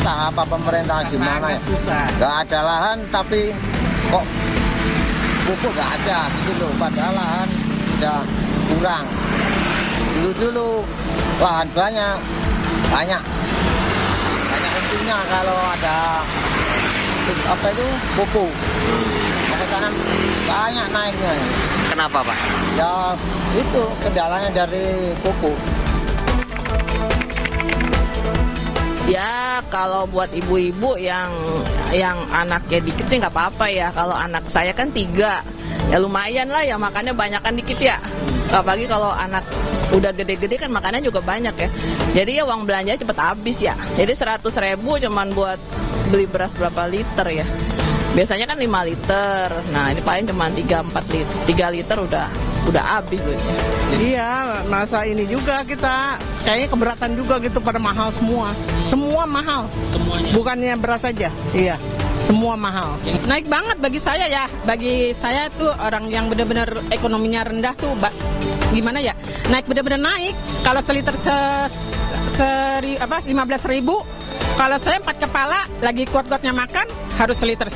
entah apa pemerintah gimana ya. Susah. Nggak ada lahan tapi kok pupuk nggak ada gitu loh. Padahal lahan udah kurang. Dulu lahan banyak untungnya kalau ada apa itu pupuk. Tanam banyak naiknya. Kenapa, Pak? Ya itu kendalanya dari pupuk. Ya kalau buat ibu-ibu yang anaknya dikit sih nggak apa-apa ya. Kalau anak saya kan 3, ya lumayan lah ya, makannya banyakan dikit ya. Apalagi kalau anak udah gede-gede kan makannya juga banyak ya. Jadi ya uang belanja cepet habis ya. Jadi 100.000 cuman buat beli beras berapa liter ya. Biasanya kan 5 liter. Nah ini paling cuma 3-4 liter. 3 liter udah habis duitnya. Iya, masa ini juga kita kayaknya keberatan juga gitu, pada mahal semua. Semua mahal. Semuanya. Bukannya beras saja. Iya, semua mahal. Naik banget bagi saya ya. Bagi saya tuh orang yang benar-benar ekonominya rendah tuh gimana ya? Naik benar-benar naik. Kalau seliter 15.000, kalau saya 4 kepala lagi kuat-kuatnya makan harus 1,5 liter,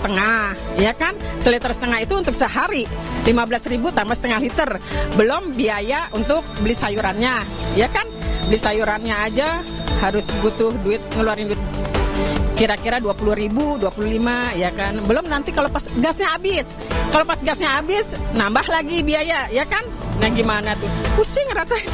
ya kan? 1,5 liter itu untuk sehari. 15.000 tambah setengah liter. Belum biaya untuk beli sayurannya, ya kan? Beli sayurannya aja harus butuh duit, ngeluarin duit kira-kira 20.000, 25, ya kan? Belum nanti kalau pas gasnya habis. Kalau pas gasnya habis, nambah lagi biaya, ya kan? Nah gimana tuh? Pusing rasanya.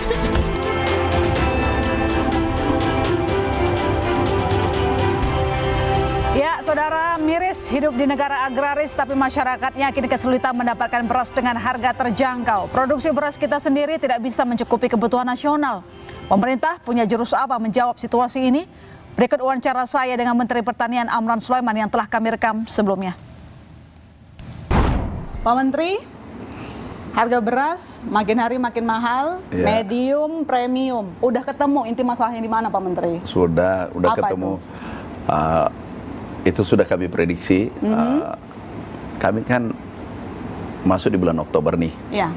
Ya, saudara, miris hidup di negara agraris tapi masyarakatnya kini kesulitan mendapatkan beras dengan harga terjangkau. Produksi beras kita sendiri tidak bisa mencukupi kebutuhan nasional. Pemerintah punya jurus apa menjawab situasi ini? Berikut wawancara saya dengan Menteri Pertanian Amran Sulaiman yang telah kami rekam sebelumnya. Pak Menteri, harga beras makin hari makin mahal, medium, premium. Udah ketemu inti masalahnya di mana, Pak Menteri? Sudah Apa ketemu. Itu sudah kami prediksi. Kami kan masuk di bulan Oktober nih. Ya.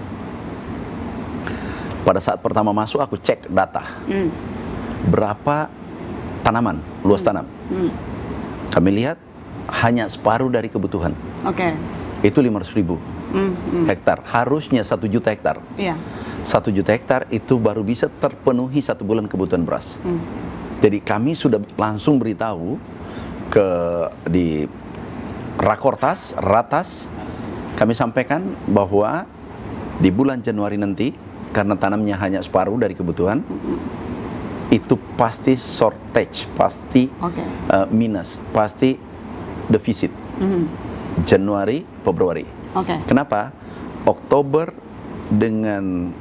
Pada saat pertama masuk aku cek data. Berapa tanaman, luas tanam. Kami lihat hanya separuh dari kebutuhan. Oke. Itu 500.000 hektar. Harusnya 1 juta hektar. Iya. 1 juta hektar itu baru bisa terpenuhi 1 bulan kebutuhan beras. Jadi kami sudah langsung beritahu di Rakortas, Ratas, kami sampaikan bahwa di bulan Januari nanti, karena tanamnya hanya separuh dari kebutuhan, itu pasti shortage, pasti minus, pasti defisit. Januari, Februari. Kenapa? Oktober dengan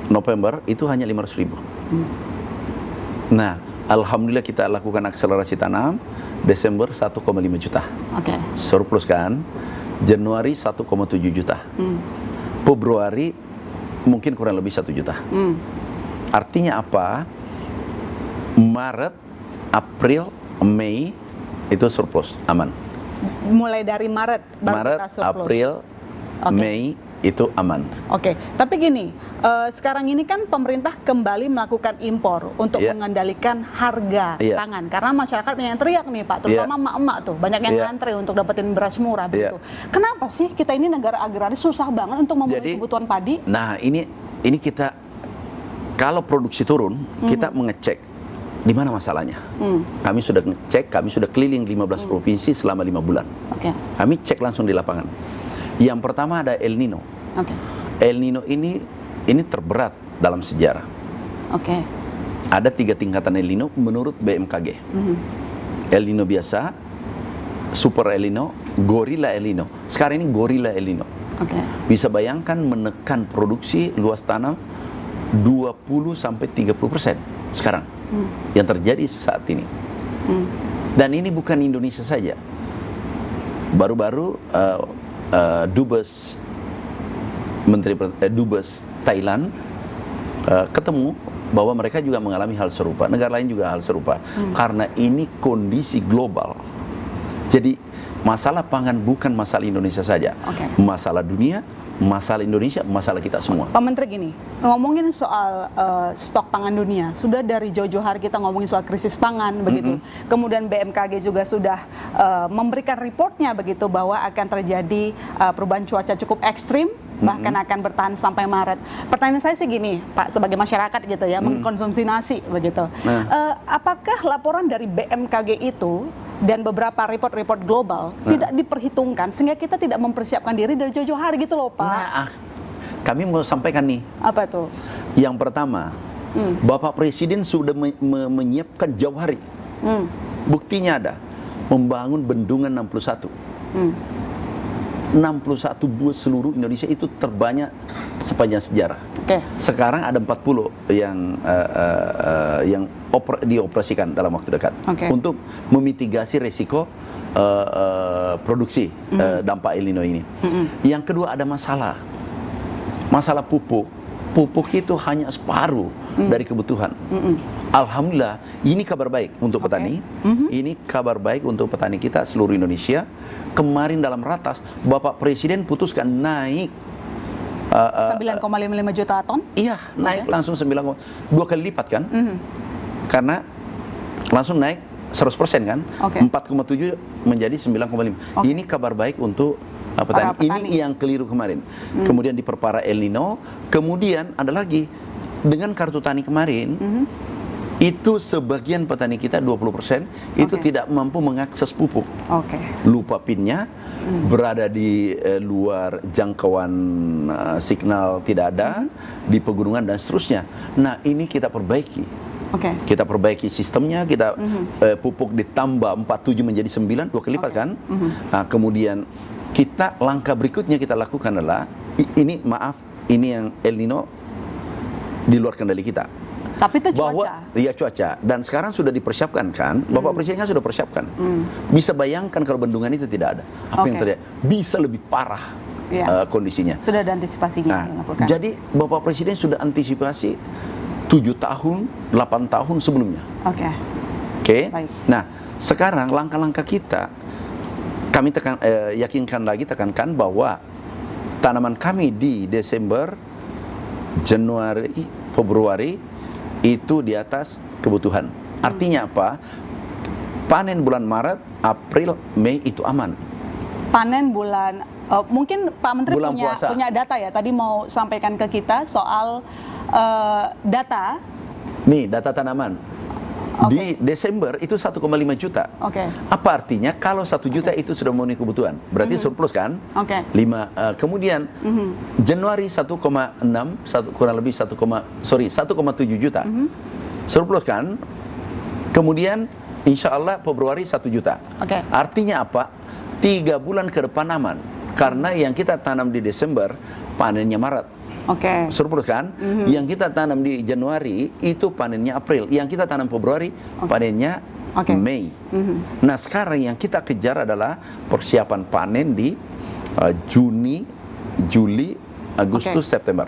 November itu hanya 500.000. Nah, alhamdulillah kita lakukan akselerasi tanam. Desember 1,5 juta. Surplus kan. Januari 1,7 juta. Februari mungkin kurang lebih 1 juta. Artinya apa? Maret, April, Mei itu surplus, aman. Mulai dari Maret baru kita surplus. April, Mei itu aman. Tapi gini, sekarang ini kan pemerintah kembali melakukan impor untuk mengendalikan harga pangan. Karena masyarakat yang teriak nih Pak, terutama emak-emak tuh, banyak yang ngantri untuk dapetin beras murah begitu. Kenapa sih kita ini negara agraris susah banget untuk memenuhi kebutuhan padi? Nah ini kita, kalau produksi turun, kita mengecek di mana masalahnya. Kami sudah ngecek, kami sudah keliling 15 provinsi selama 5 bulan. Kami cek langsung di lapangan. Yang pertama ada El Nino. El Nino ini terberat dalam sejarah. Ada 3 tingkatan El Nino menurut BMKG. El Nino biasa, Super El Nino, Gorilla El Nino. Sekarang ini Gorilla El Nino. Bisa bayangkan menekan produksi luas tanam 20-30% sekarang yang terjadi saat ini. Dan ini bukan Indonesia saja. Baru-baru Dubes Dubes Thailand ketemu bahwa mereka juga mengalami hal serupa, negara lain juga hal serupa, karena ini kondisi global. Jadi masalah pangan bukan masalah Indonesia saja, masalah dunia, masalah Indonesia, masalah kita semua. Pak Menteri gini, ngomongin soal stok pangan dunia, sudah dari jauh-jauh hari kita ngomongin soal krisis pangan begitu. Kemudian BMKG juga sudah memberikan reportnya begitu bahwa akan terjadi perubahan cuaca cukup ekstrim, bahkan akan bertahan sampai Maret. Pertanyaan saya sih gini, Pak, sebagai masyarakat gitu ya, mengkonsumsi nasi begitu. Apakah laporan dari BMKG itu dan beberapa report-report global tidak diperhitungkan sehingga kita tidak mempersiapkan diri dari jauh-jauh hari gitu loh, Pak? Nah, kami mau sampaikan nih. Apa tuh? Yang pertama, Bapak Presiden sudah menyiapkan jauh hari. Buktinya ada, membangun bendungan 61. 61 buah seluruh Indonesia, itu terbanyak sepanjang sejarah. Sekarang ada 40 yang dioperasikan dalam waktu dekat untuk memitigasi resiko produksi dampak El Nino ini. Yang kedua, ada masalah pupuk. Pupuk itu hanya separuh dari kebutuhan. Alhamdulillah, ini kabar baik untuk petani. Ini kabar baik untuk petani kita seluruh Indonesia. Kemarin dalam ratas, Bapak Presiden putuskan naik 9,55 juta ton? Iya, naik langsung 2 kali lipat kan? Karena langsung naik 100% kan? 4,7 menjadi 9,5. Ini kabar baik untuk petani. Ini yang keliru kemarin. Kemudian diperparah El Nino. Kemudian ada lagi, dengan kartu tani kemarin, itu sebagian petani kita 20% itu tidak mampu mengakses pupuk. Lupa pinnya, berada di luar jangkauan signal tidak ada, di pegunungan dan seterusnya. Nah, ini kita perbaiki. Kita perbaiki sistemnya, kita pupuk ditambah 47 menjadi 9, 2 kali lipat kan? Nah, kemudian kita langkah berikutnya kita lakukan adalah ini yang El Nino di luar kendali kita. Tapi itu cuaca. Iya, cuaca. Dan sekarang sudah dipersiapkan kan? Bapak Presiden kan sudah persiapkan. Bisa bayangkan kalau bendungan itu tidak ada. Apa yang terjadi? Bisa lebih parah kondisinya. Sudah ada antisipasinya dilakukan. Jadi Bapak Presiden sudah antisipasi 7 tahun, 8 tahun sebelumnya. Baik. Nah, sekarang langkah-langkah kita, kami tekankan bahwa tanaman kami di Desember, Januari, Februari itu di atas kebutuhan. Artinya apa? Panen bulan Maret, April, Mei itu aman. Panen bulan, mungkin Pak Menteri punya data ya, tadi mau sampaikan ke kita soal data. Nih, data tanaman. Di Desember itu 1,5 juta. Apa artinya? Kalau 1 juta itu sudah memenuhi kebutuhan, berarti surplus kan? 5. Kemudian Januari 1,6, kurang lebih 1,7 juta. Surplus kan? Kemudian insya Allah Februari 1 juta. Artinya apa? 3 bulan ke depan aman. Karena yang kita tanam di Desember, panennya Maret. Surplus kan? Yang kita tanam di Januari itu panennya April. Yang kita tanam Februari panennya Mei. Nah, sekarang yang kita kejar adalah persiapan panen di Juni, Juli, Agustus, September.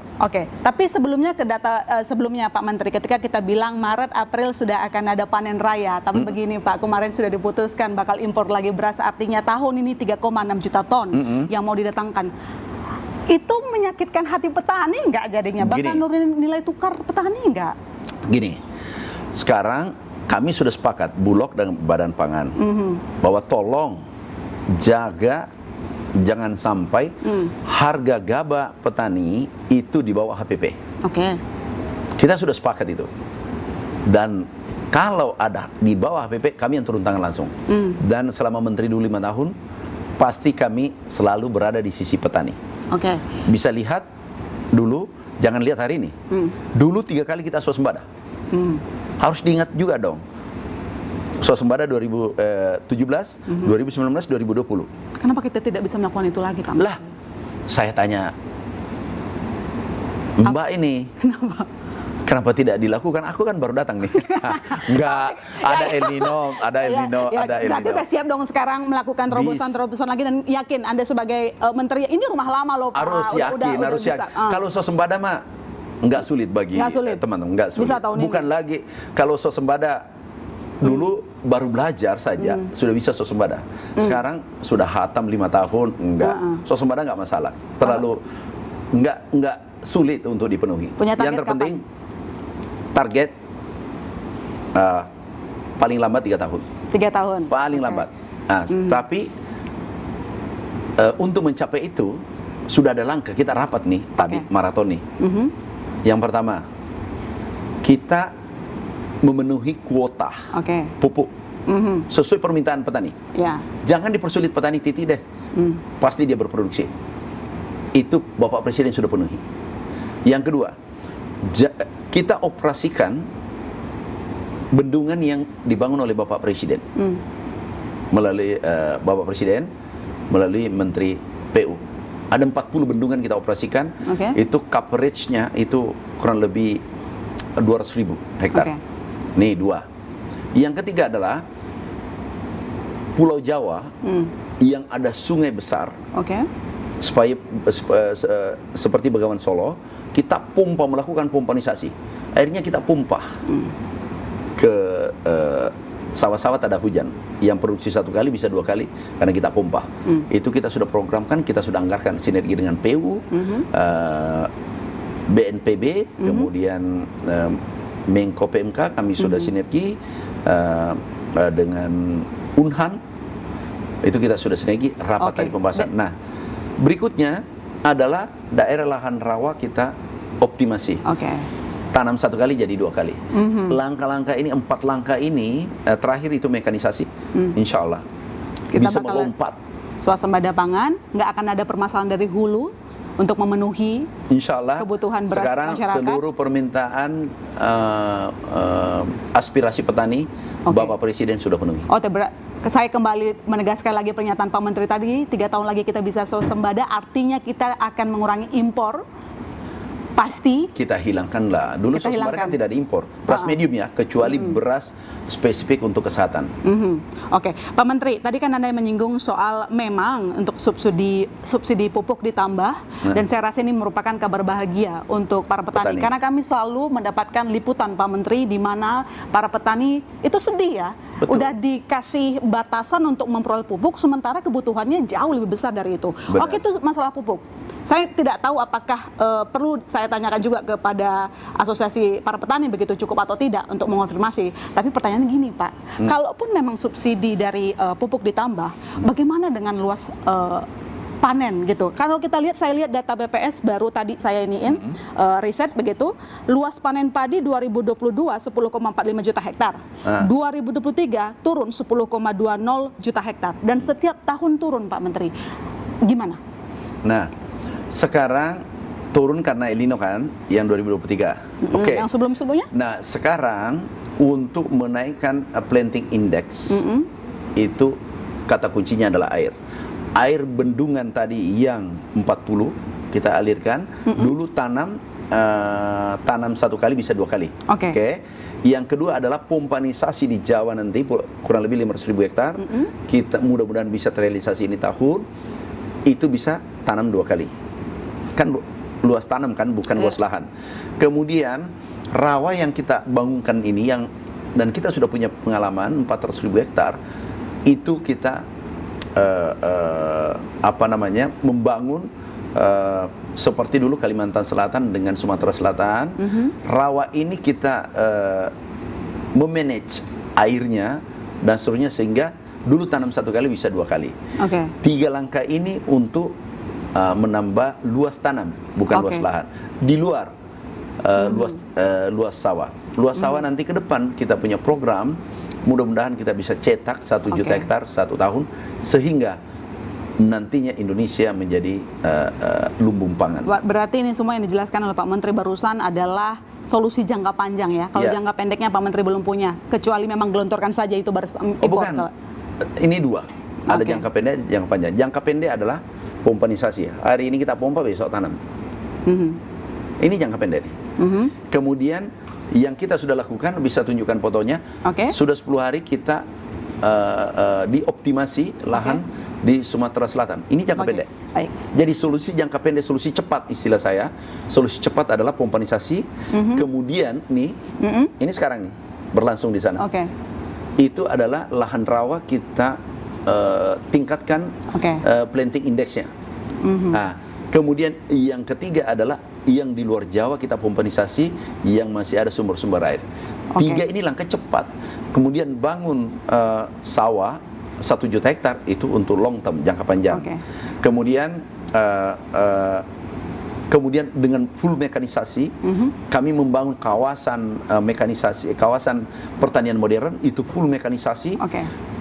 Tapi sebelumnya ke data sebelumnya Pak Menteri, ketika kita bilang Maret, April sudah akan ada panen raya. Tapi begini Pak, kemarin sudah diputuskan bakal impor lagi beras, artinya tahun ini 3,6 juta ton yang mau didatangkan. Itu menyakitkan hati petani nggak jadinya? Bahkan nurunin nilai tukar petani nggak? Gini, sekarang kami sudah sepakat, Bulog dan Badan Pangan, bahwa tolong jaga jangan sampai harga gabah petani itu di bawah HPP. Kita sudah sepakat itu. Dan kalau ada di bawah HPP, kami yang turun tangan langsung. Dan selama menteri dulu 5 tahun, pasti kami selalu berada di sisi petani. Bisa lihat dulu, jangan lihat hari ini. Dulu 3 kali kita swasembada. Harus diingat juga dong. Swasembada 2017, 2019, 2020. Kenapa kita tidak bisa melakukan itu lagi, Pak? Lah, saya tanya Mbak ini. Kenapa tidak dilakukan? Aku kan baru datang nih. Enggak, ada El Nino, ada El Nino, ada El Nino. Berarti udah siap dong sekarang melakukan terobosan-terobosan lagi, dan yakin Anda sebagai menteri, ini rumah lama loh Pak. Harus yakin. Kalau swasembada mah enggak sulit bagi teman-teman, enggak sulit. Bukan lagi kalau swasembada dulu baru belajar saja sudah bisa swasembada. Sekarang sudah hatam 5 tahun, enggak. Swasembada enggak masalah. nggak sulit untuk dipenuhi. Punya target yang terpenting target paling lambat 3 tahun. 3 tahun. Paling lambat. Nah, tapi untuk mencapai itu sudah ada langkah. Kita rapat nih tadi maraton nih. Yang pertama, kita memenuhi kuota pupuk sesuai permintaan petani. Ya. Jangan dipersulit petani titik deh. Pasti dia berproduksi. Itu Bapak Presiden sudah penuhi. Yang kedua, kita operasikan bendungan yang dibangun oleh Bapak Presiden melalui Bapak Presiden melalui Menteri PU. Ada 40 bendungan kita operasikan. Itu coverage-nya itu kurang lebih 200.000 hektar. Nih 2. Yang ketiga adalah Pulau Jawa yang ada sungai besar. Supaya seperti Bengawan Solo, kita melakukan pompanisasi. Akhirnya kita pompa ke sawah-sawah tak ada hujan, yang produksi 1 kali bisa 2 kali karena kita pompa. Itu kita sudah programkan, kita sudah anggarkan sinergi dengan PU, BNPB, kemudian Menko PMK, kami sudah sinergi dengan Unhan, itu kita sudah sinergi rapat tadi pembahasan. Nah, berikutnya adalah daerah lahan rawa kita optimasi. Tanam 1 kali jadi 2 kali. Langkah-langkah ini, 4 langkah ini, terakhir itu mekanisasi. Insya Allah Kita bisa bakalan melompat. Swasembada pangan, nggak akan ada permasalahan dari hulu untuk memenuhi Insya Allah kebutuhan beras sekarang masyarakat. seluruh permintaan aspirasi petani Bapak Presiden sudah penuhi. Saya kembali menegaskan lagi pernyataan Pak Menteri tadi, 3 tahun lagi kita bisa swasembada, artinya kita akan mengurangi impor. Pasti kita hilangkanlah. Dulu swasembada kan tidak ada impor. Beras medium ya, kecuali beras spesifik untuk kesehatan. Pak Menteri, tadi kan Anda menyinggung soal memang untuk subsidi pupuk ditambah, dan saya rasa ini merupakan kabar bahagia untuk para petani. Karena kami selalu mendapatkan liputan Pak Menteri di mana para petani itu sedih ya. Betul. Udah dikasih batasan untuk memperoleh pupuk, sementara kebutuhannya jauh lebih besar dari itu. Benar. Itu masalah pupuk. Saya tidak tahu apakah perlu saya tanyakan juga kepada asosiasi para petani begitu cukup atau tidak untuk mengonfirmasi. Tapi pertanyaannya gini Pak, kalaupun memang subsidi dari pupuk ditambah, bagaimana dengan luas panen gitu? Kalau kita lihat, saya lihat data BPS baru tadi saya iniin riset begitu, luas panen padi 2022 10,45 juta hektar, 2023 turun 10,20 juta hektar, dan setiap tahun turun Pak Menteri. Gimana? Nah, sekarang turun karena El Nino kan, yang 2023. Yang sebelum-sebelumnya? Nah, sekarang untuk menaikkan planting index, itu kata kuncinya adalah air. Air bendungan tadi yang 40 kita alirkan, dulu tanam 1 kali bisa 2 kali. Yang kedua adalah pompanisasi di Jawa nanti kurang lebih 500.000 hektar. Kita mudah-mudahan bisa terrealisasi ini tahun. Itu bisa tanam 2 kali. Kan luas tanam kan, bukan luas lahan. Kemudian rawa yang kita bangunkan ini dan kita sudah punya pengalaman 400.000 hektar, itu kita membangun seperti dulu Kalimantan Selatan dengan Sumatera Selatan. Rawa ini kita memanage airnya dan seterusnya sehingga dulu tanam 1 kali bisa 2 kali. 3 langkah ini untuk menambah luas tanam, bukan luas lahan. Di luar luas sawah. Luas sawah nanti ke depan kita punya program, mudah-mudahan kita bisa cetak 1 juta hektar 1 tahun, sehingga nantinya Indonesia menjadi lumbung pangan. Berarti ini semua yang dijelaskan oleh Pak Menteri barusan adalah solusi jangka panjang ya. Kalau jangka pendeknya Pak Menteri belum punya, kecuali memang gelontorkan saja itu impor. Bukan. Ini 2. Ada jangka pendek, jangka panjang. Jangka pendek adalah pompanisasi. Hari ini kita pompa, besok tanam. Ini jangka pendek. Kemudian yang kita sudah lakukan, bisa tunjukkan fotonya. Sudah 10 hari kita dioptimasi lahan di Sumatera Selatan. Ini jangka pendek. Jadi solusi jangka pendek, solusi cepat istilah saya. Solusi cepat adalah pompanisasi. Kemudian nih, ini sekarang nih berlangsung di sana. Itu adalah lahan rawa kita tingkatkan planting indexnya. Nah, Kemudian yang ketiga adalah yang di luar Jawa kita pompanisasi yang masih ada sumber-sumber air. Tiga ini langkah cepat. Kemudian bangun sawah 1 juta hektar itu untuk long term, jangka panjang. Kemudian dengan full mekanisasi, kami membangun kawasan mekanisasi, kawasan pertanian modern itu full mekanisasi.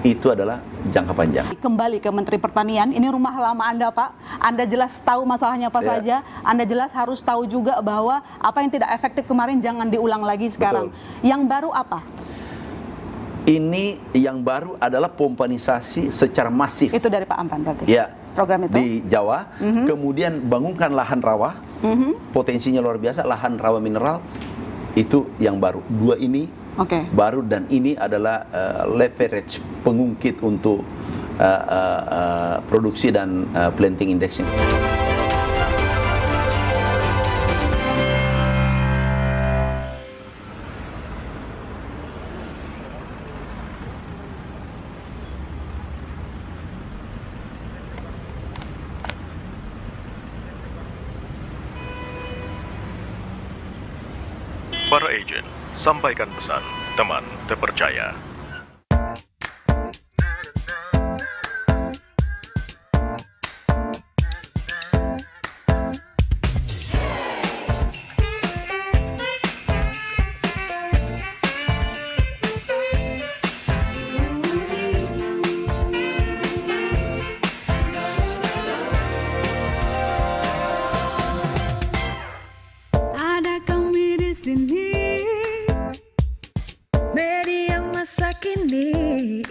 Itu adalah jangka panjang. Kembali ke Menteri Pertanian, ini rumah lama Anda, Pak. Anda jelas tahu masalahnya apa saja. Anda jelas harus tahu juga bahwa apa yang tidak efektif kemarin jangan diulang lagi sekarang. Betul. Yang baru apa? Ini yang baru adalah pompanisasi secara masif. Itu dari Pak Amran berarti? Ya. Program itu? Di Jawa. Kemudian bangunkan lahan rawa. Potensinya luar biasa, lahan rawa mineral. Itu yang baru. Dua ini baru, dan ini adalah leverage pengungkit untuk produksi dan planting indexing. Para agen, sampaikan pesan teman terpercaya. Ada kami di sini, media masa kini.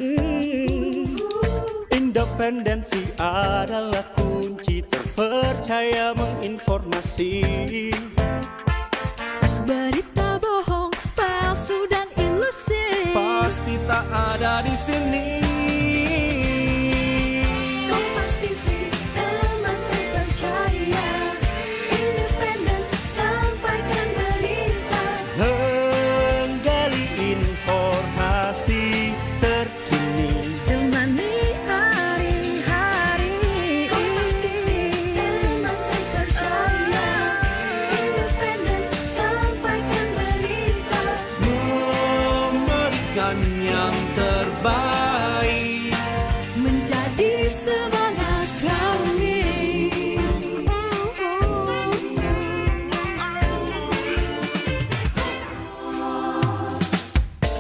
Independensi adalah kunci terpercaya menginformasi. Berita bohong, palsu dan ilusi Pasti tak ada di sini. Kompas TV, teman terpercaya. Independen, sampaikan berita. Menggali informasi terkini. Temani hari-hari. Kompas TV, teman terpercaya. Independen, sampaikan berita. Memberikan yang terbaik. Menjadi semangat kami.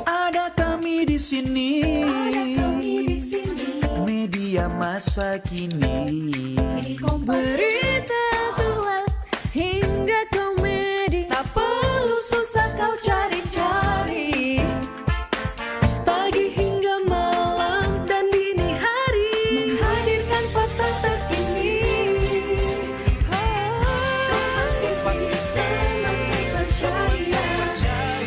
Ada kami di sini. Media masa kini. Berita aktual hingga komedi, tak perlu susah kau cari-cari. Pagi hingga malam dan dini hari, menghadirkan fakta terkini. Kompas TV, teman terpercaya.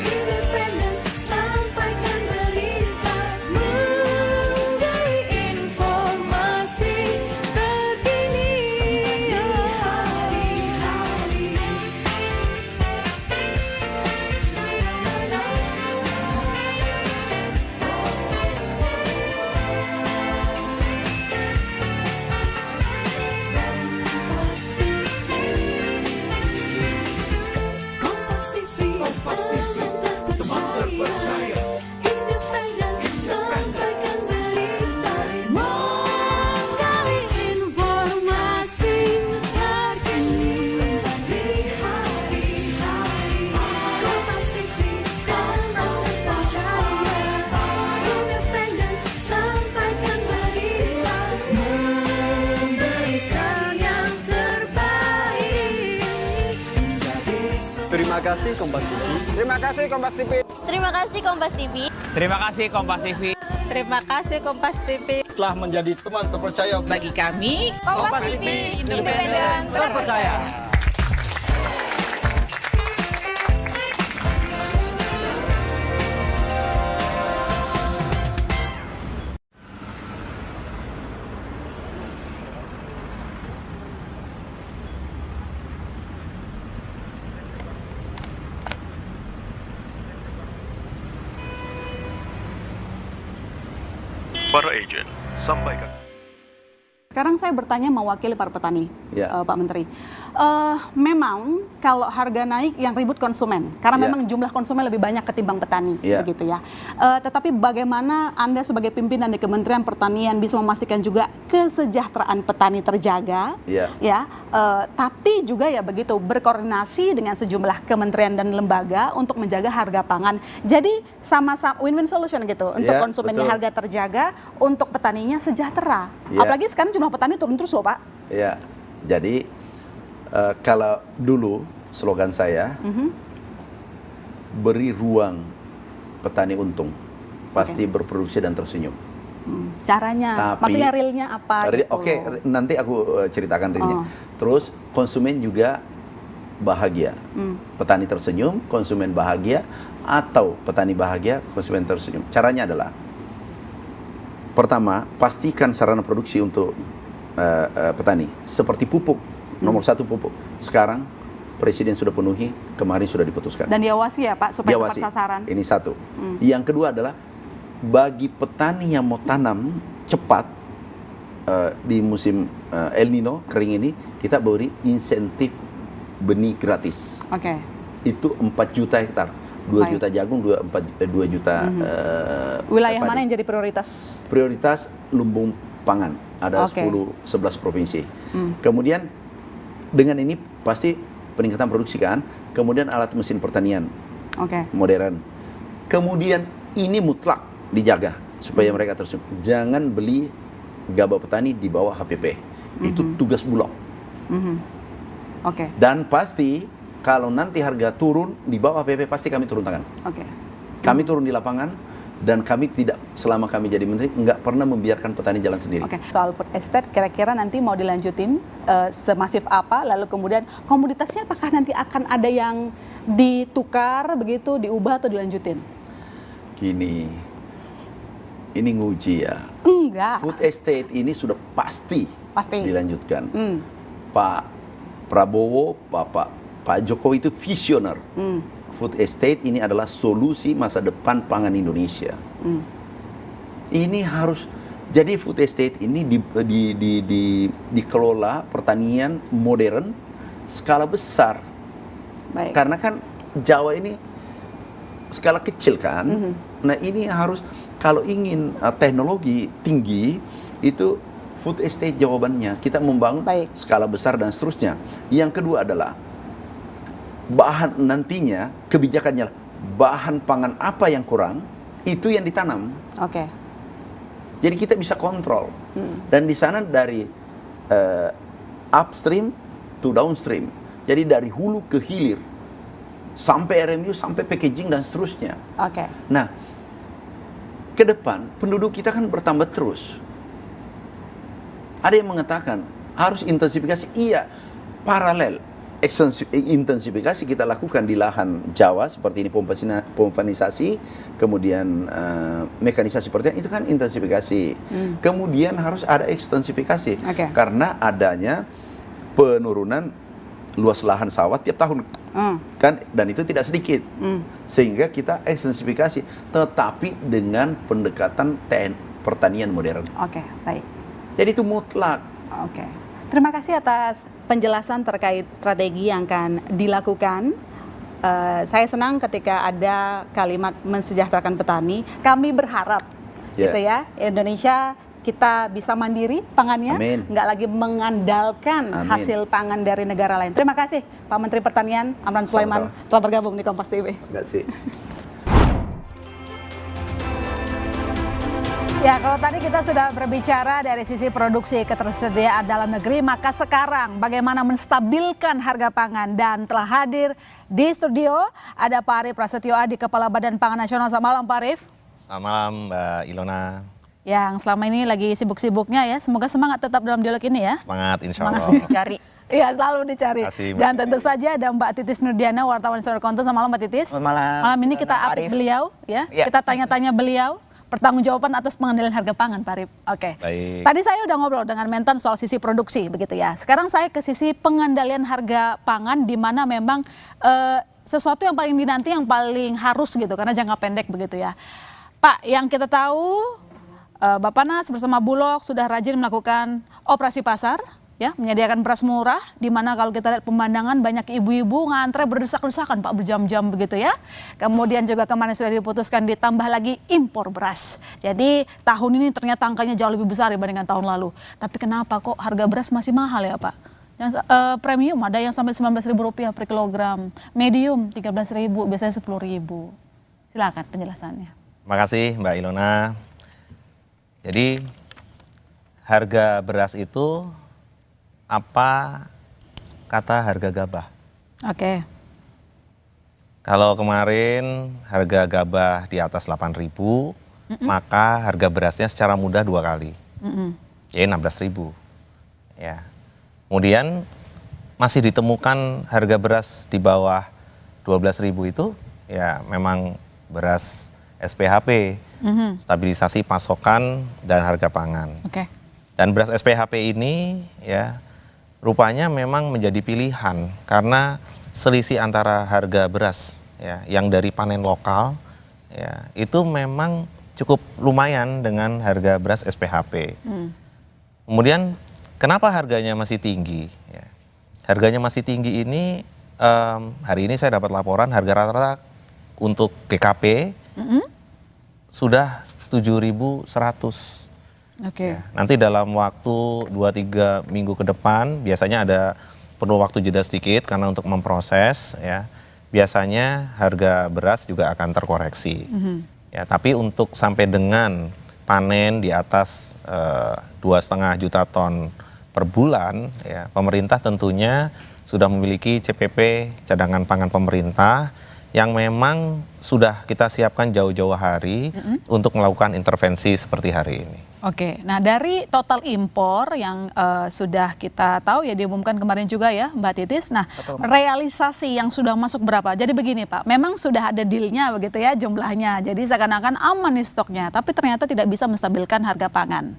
Independen, sampaikan berita. Menggali informasi terkini. Hari-hari. Kompas TV, teman terpercaya. Independen, sampaikan berita. Menggali informasi terkini. Hari-hari. Kompas TV, teman terpercaya. Independen, sampaikan berita. Memberikan yang terbaik. Terima kasih Kompas TV. Terima kasih Kompas TV. Terima kasih Kompas TV. Terima kasih Kompas TV. Terima kasih Kompas TV. Telah menjadi teman terpercaya Bagi kami, Kompas TV, independen, terpercaya. Para agen, sampaikan. Sekarang saya bertanya mewakili para petani, Ya. Pak Menteri. Memang kalau harga naik yang ribut konsumen, karena Ya. memang jumlah konsumen lebih banyak ketimbang petani, Ya. begitu ya. Tetapi bagaimana Anda sebagai pimpinan di Kementerian Pertanian bisa memastikan juga kesejahteraan petani terjaga, Ya. tapi juga ya begitu berkoordinasi dengan sejumlah kementerian dan lembaga untuk menjaga harga pangan. Jadi sama-sama win-win solution gitu untuk Ya, konsumennya betul. harga terjaga, untuk petaninya sejahtera. Ya. Apalagi sekarang jumlah petani turun terus loh Pak. Ya, jadi kalau dulu slogan saya beri ruang petani untung, pasti berproduksi dan tersenyum. Caranya, Tapi- maksudnya realnya apa? gitu Oke, loh. nanti aku ceritakan realnya. Oh. Terus konsumen juga bahagia, petani tersenyum, konsumen bahagia, atau petani bahagia, konsumen tersenyum. Caranya adalah pertama, pastikan sarana produksi untuk petani seperti pupuk. Nomor satu pupuk. Sekarang Presiden sudah penuhi, kemarin sudah diputuskan. Dan diawasi ya Pak supaya tepat Diawasi. sasaran. Ini satu. Yang kedua adalah bagi petani yang mau tanam cepat di musim El Nino kering ini, kita beri insentif benih gratis. Oke. Itu 4 juta hektar. 2 Baik. juta jagung, 2 juta Wilayah padi. mana yang jadi prioritas? Prioritas lumbung pangan. Ada Oke. 11 provinsi. Kemudian dengan ini pasti peningkatan produksi kan. Kemudian alat mesin pertanian Oke. modern. Kemudian ini mutlak dijaga supaya mereka tersenyum. Jangan beli gabah petani di bawah HPP. Itu tugas Bulog. Oke. Dan pasti kalau nanti harga turun di bawah HPP pasti kami turun tangan. Oke. Kami turun di lapangan dan kami tidak, selama kami jadi menteri, nggak pernah membiarkan petani jalan sendiri. Oke, soal food estate kira-kira nanti mau dilanjutin semasif apa, lalu kemudian komoditasnya apakah nanti akan ada yang ditukar begitu, diubah atau dilanjutin? Gini, ini nguji ya. Enggak. Food estate ini sudah pasti dilanjutkan. Pak Prabowo, Pak Jokowi itu visioner. Food estate ini adalah solusi masa depan pangan Indonesia. Ini harus, jadi food estate ini dikelola pertanian modern skala besar. Baik. Karena kan Jawa ini skala kecil kan. Nah ini harus, kalau ingin teknologi tinggi, itu food estate jawabannya. Kita membangun skala besar dan seterusnya. Yang kedua adalah bahan nantinya, kebijakannya bahan pangan apa yang kurang, itu yang ditanam. Oke. Jadi kita bisa kontrol. Dan di sana dari upstream to downstream. Jadi dari hulu ke hilir, sampai RMU, sampai packaging dan seterusnya. Oke. Nah, ke depan penduduk kita kan bertambah terus. Ada yang mengatakan harus intensifikasi. Iya, paralel. Intensifikasi kita lakukan di lahan Jawa seperti ini, pompanisasi, kemudian mekanisasi pertanian, itu kan intensifikasi. Kemudian harus ada ekstensifikasi karena adanya penurunan luas lahan sawah tiap tahun kan, dan itu tidak sedikit. Sehingga kita ekstensifikasi, tetapi dengan pendekatan pertanian modern. Oke, baik. Jadi itu mutlak. Oke. Terima kasih atas penjelasan terkait strategi yang akan dilakukan. Saya senang ketika ada kalimat mensejahterakan petani. Kami berharap, gitu ya, Indonesia kita bisa mandiri pangannya, nggak lagi mengandalkan hasil pangan dari negara lain. Terima kasih Pak Menteri Pertanian Amran Sulaiman telah bergabung di Kompas TV. Terima kasih. Ya, kalau tadi kita sudah berbicara dari sisi produksi ketersediaan dalam negeri, maka sekarang bagaimana menstabilkan harga pangan, dan telah hadir di studio ada Pak Arief Prasetyo Adi, Kepala Badan Pangan Nasional. Selamat malam Pak Arief. Selamat malam Mbak Ilona. Yang selama ini lagi sibuk-sibuknya ya, semoga semangat tetap dalam dialog ini ya. Semangat, insya Allah. Dicari. Iya, selalu dicari. Kasih, dan tentu saja ada Mbak Titis Nurdiana, wartawan Senior Konten. Selamat malam Mbak Titis. Selamat malam. Malam ini kita update beliau ya. Kita tanya-tanya beliau pertanggungjawaban atas pengendalian harga pangan, Pak Arief. Oke. Baik. Tadi saya udah ngobrol dengan Mentan soal sisi produksi begitu ya. Sekarang saya ke sisi pengendalian harga pangan, di mana memang sesuatu yang paling dinanti, yang paling harus gitu karena jangka pendek begitu ya. Pak, yang kita tahu Bappenas bersama Bulog sudah rajin melakukan operasi pasar, ya, menyediakan beras murah, di mana kalau kita lihat pemandangan banyak ibu-ibu ngantre berdesak-desakan Pak berjam-jam begitu ya. Kemudian juga kemarin sudah diputuskan ditambah lagi impor beras. Jadi tahun ini ternyata angkanya jauh lebih besar dibandingkan tahun lalu. Tapi kenapa kok harga beras masih mahal ya Pak? Yang premium ada yang sampai Rp19.000 per kilogram, medium Rp13.000, biasanya Rp10.000. Silakan penjelasannya. Makasih Mbak Ilona. Jadi harga beras itu apa kata harga gabah? Oke. Kalau kemarin harga gabah di atas 8.000, maka harga berasnya secara mudah 2 kali. Ya 16.000. Ya. Kemudian masih ditemukan harga beras di bawah 12.000 itu ya memang beras SPHP, stabilisasi pasokan dan harga pangan. Oke. Dan beras SPHP ini ya rupanya memang menjadi pilihan karena selisih antara harga beras ya yang dari panen lokal ya itu memang cukup lumayan dengan harga beras SPHP. Kemudian kenapa harganya masih tinggi? Ya. Harganya masih tinggi ini hari ini saya dapat laporan harga rata-rata untuk GKP sudah 7.100. Oke. Ya, nanti dalam waktu 2-3 minggu ke depan biasanya perlu waktu jeda sedikit karena untuk memproses ya. Biasanya harga beras juga akan terkoreksi. Ya, tapi untuk sampai dengan panen di atas 2,5 juta ton per bulan ya, pemerintah tentunya sudah memiliki CPP cadangan pangan pemerintah yang memang sudah kita siapkan jauh-jauh hari untuk melakukan intervensi seperti hari ini. Oke, nah dari total impor yang sudah kita tahu ya diumumkan kemarin juga ya Mbak Titis. Nah realisasi yang sudah masuk berapa? Jadi begini Pak, memang sudah ada dealnya begitu ya jumlahnya. Jadi seakan-akan aman nih stoknya, tapi ternyata tidak bisa menstabilkan harga pangan.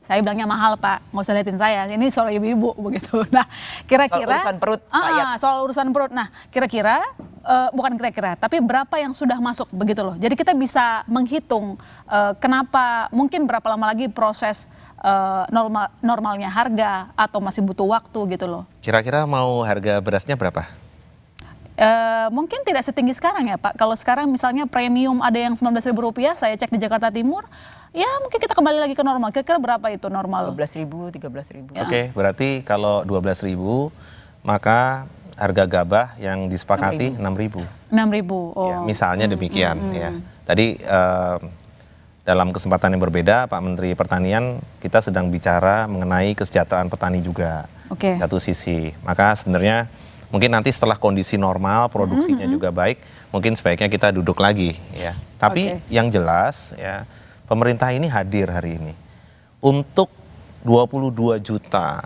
Saya bilangnya mahal Pak, nggak usah liatin saya, ini soal ibu-ibu begitu. Nah kira-kira urusan perut, soal urusan perut. Nah kira-kira bukan kira-kira, tapi berapa yang sudah masuk begitu loh. Jadi kita bisa menghitung kenapa mungkin berapa lama lagi proses normalnya harga atau masih butuh waktu gitu loh. Kira-kira mau harga berasnya berapa? Mungkin tidak setinggi sekarang ya Pak. Kalau sekarang misalnya premium ada yang Rp19.000, saya cek di Jakarta Timur, ya mungkin kita kembali lagi ke normal. Kira-kira berapa itu normal? 12.000, 13.000. Ya. Oke, berarti kalau 12.000 maka harga gabah yang disepakati 6.000. 6.000. Oh. Ya, misalnya demikian ya. Tadi dalam kesempatan yang berbeda Pak Menteri Pertanian kita sedang bicara mengenai kesejahteraan petani juga. Oke. Satu sisi. Maka sebenarnya mungkin nanti setelah kondisi normal, produksinya juga baik, mungkin sebaiknya kita duduk lagi ya. Tapi yang jelas ya, pemerintah ini hadir hari ini untuk 22 juta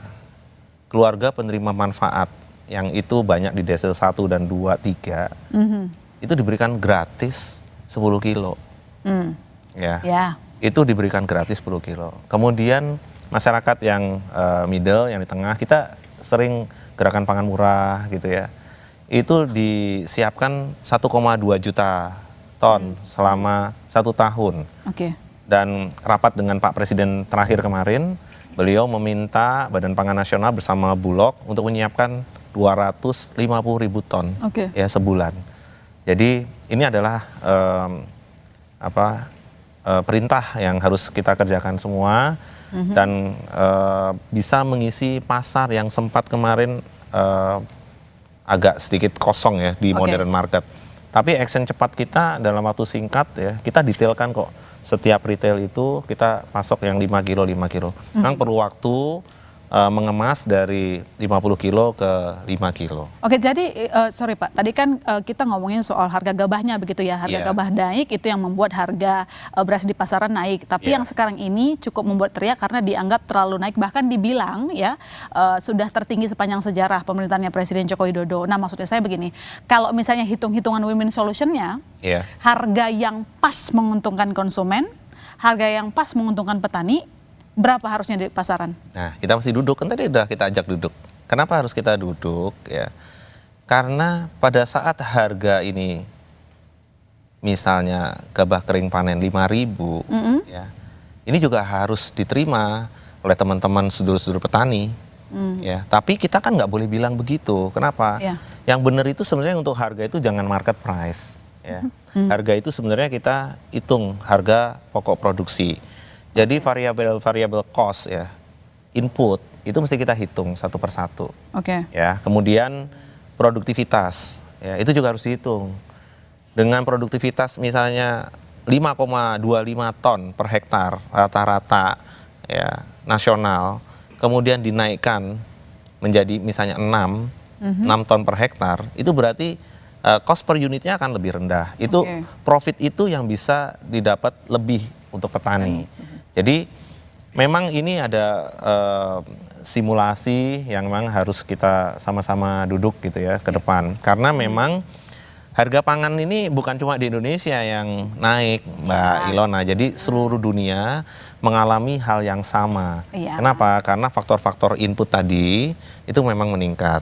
keluarga penerima manfaat yang itu banyak di Desel 1 dan 2, 3 itu diberikan gratis 10 kilo. Ya. Itu diberikan gratis 10 kilo. Kemudian masyarakat yang middle, yang di tengah, kita sering gerakan pangan murah gitu ya. Itu disiapkan 1,2 juta ton selama 1 tahun. Oke. Dan rapat dengan Pak Presiden terakhir kemarin, beliau meminta Badan Pangan Nasional bersama Bulog untuk menyiapkan 250.000 ton ya sebulan. Jadi ini adalah perintah yang harus kita kerjakan semua. Dan bisa mengisi pasar yang sempat kemarin agak sedikit kosong ya di modern market. Tapi action cepat kita dalam waktu singkat ya, kita detailkan kok setiap retail itu kita pasok yang 5 kilo. Memang perlu waktu mengemas dari 50 kilo ke 5 kilo. Oke, jadi sorry Pak, tadi kan kita ngomongin soal harga gabahnya begitu ya, harga gabah naik itu yang membuat harga beras di pasaran naik. Tapi yang sekarang ini cukup membuat teriak karena dianggap terlalu naik, bahkan dibilang ya sudah tertinggi sepanjang sejarah pemerintahannya Presiden Joko Widodo. Nah maksudnya saya begini, kalau misalnya hitung-hitungan win-win solutionnya, harga yang pas menguntungkan konsumen, harga yang pas menguntungkan petani, berapa harusnya di pasaran? Nah, kita masih duduk, kan tadi udah kita ajak duduk. Kenapa harus kita duduk ya? Karena pada saat harga ini misalnya gabah kering panen 5.000 ya. ini juga harus diterima oleh teman-teman sedulur-sedulur petani. Ya, tapi kita kan nggak boleh bilang begitu. Kenapa? Ya. Yang benar itu sebenarnya untuk harga itu jangan market price. Ya. Harga itu sebenarnya kita hitung harga pokok produksi. Jadi variabel cost ya, input itu mesti kita hitung satu persatu. Oke. Ya, kemudian produktivitas, ya itu juga harus dihitung. Dengan produktivitas misalnya 5,25 ton per hektar rata-rata ya nasional, kemudian dinaikkan menjadi misalnya 6 ton per hektar, itu berarti cost per unitnya akan lebih rendah. Itu profit itu yang bisa didapat lebih untuk petani. Jadi memang ini ada simulasi yang memang harus kita sama-sama duduk gitu ya ke depan. Karena memang harga pangan ini bukan cuma di Indonesia yang naik, Mbak Ilona. Jadi seluruh dunia mengalami hal yang sama. Kenapa? Karena faktor-faktor input tadi itu memang meningkat.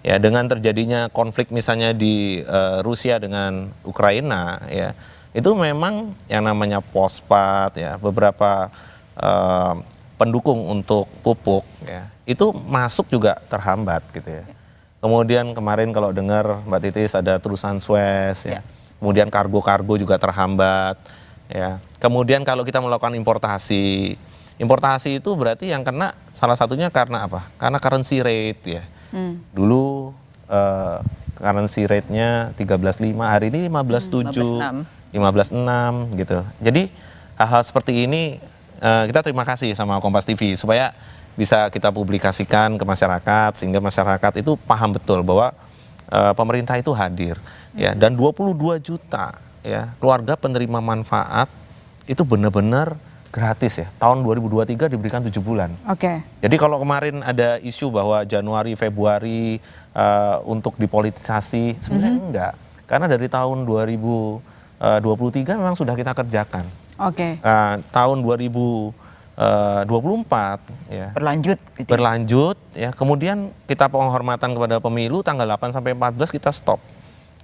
Ya, dengan terjadinya konflik misalnya di Rusia dengan Ukraina, ya itu memang yang namanya fosfat, ya beberapa pendukung untuk pupuk, ya itu masuk juga terhambat gitu ya. Kemudian kemarin kalau dengar Mbak Titis ada terusan Suez, ya. Kemudian kargo-kargo juga terhambat, ya. Kemudian kalau kita melakukan importasi itu berarti yang kena salah satunya karena apa? Karena currency rate ya. Dulu currency rate-nya 13.5, hari ini 15.7, 15.6 gitu. Jadi hal-hal seperti ini kita terima kasih sama Kompas TV supaya bisa kita publikasikan ke masyarakat sehingga masyarakat itu paham betul bahwa pemerintah itu hadir ya, dan 22 juta ya keluarga penerima manfaat itu benar-benar gratis ya. Tahun 2023 diberikan 7 bulan. Jadi kalau kemarin ada isu bahwa Januari, Februari untuk dipolitisasi, sebenarnya enggak. Karena dari tahun 2023 memang sudah kita kerjakan. Tahun 2024 ya. Berlanjut ya. Kemudian kita penghormatan kepada pemilu tanggal 8 sampai 14 kita stop.